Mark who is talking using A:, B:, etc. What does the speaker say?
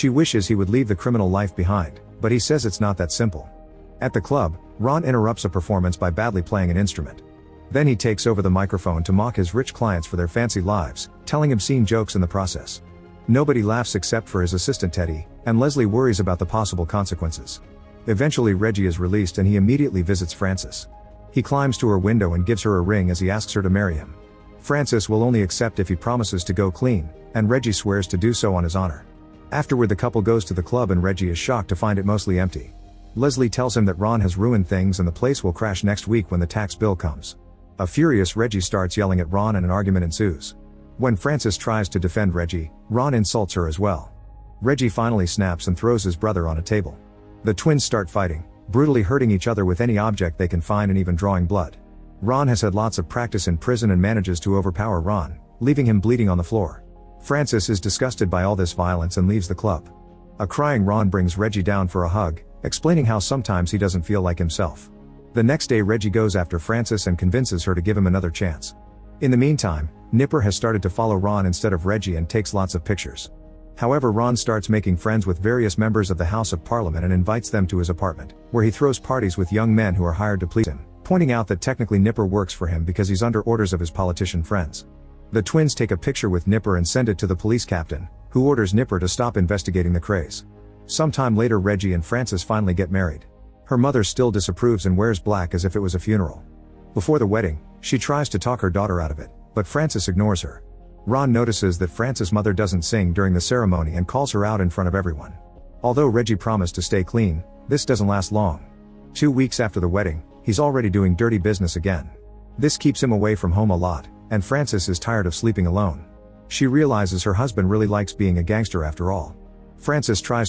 A: She wishes he would leave the criminal life behind, but he says it's not that simple. At the club, Ron interrupts a performance by badly playing an instrument. Then he takes over the microphone to mock his rich clients for their fancy lives, telling obscene jokes in the process. Nobody laughs except for his assistant Teddy, and Leslie worries about the possible consequences. Eventually Reggie is released and he immediately visits Frances. He climbs to her window and gives her a ring as he asks her to marry him. Frances will only accept if he promises to go clean, and Reggie swears to do so on his honor. Afterward the couple goes to the club and Reggie is shocked to find it mostly empty. Leslie tells him that Ron has ruined things and the place will crash next week when the tax bill comes. A furious Reggie starts yelling at Ron and an argument ensues. When Frances tries to defend Reggie, Ron insults her as well. Reggie finally snaps and throws his brother on a table. The twins start fighting, brutally hurting each other with any object they can find and even drawing blood. Ron has had lots of practice in prison and manages to overpower Ron, leaving him bleeding on the floor. Frances is disgusted by all this violence and leaves the club. A crying Ron brings Reggie down for a hug, explaining how sometimes he doesn't feel like himself. The next day Reggie goes after Frances and convinces her to give him another chance. In the meantime, Nipper has started to follow Ron instead of Reggie and takes lots of pictures. However, Ron starts making friends with various members of the House of Parliament and invites them to his apartment, where he throws parties with young men who are hired to please him, pointing out that technically Nipper works for him because he's under orders of his politician friends. The twins take a picture with Nipper and send it to the police captain, who orders Nipper to stop investigating the craze. Sometime later Reggie and Frances finally get married. Her mother still disapproves and wears black as if it was a funeral. Before the wedding, she tries to talk her daughter out of it, but Frances ignores her. Ron notices that Frances' mother doesn't sing during the ceremony and calls her out in front of everyone. Although Reggie promised to stay clean, this doesn't last long. 2 weeks after the wedding, he's already doing dirty business again. This keeps him away from home a lot, and Frances is tired of sleeping alone. She realizes her husband really likes being a gangster after all. Frances tries to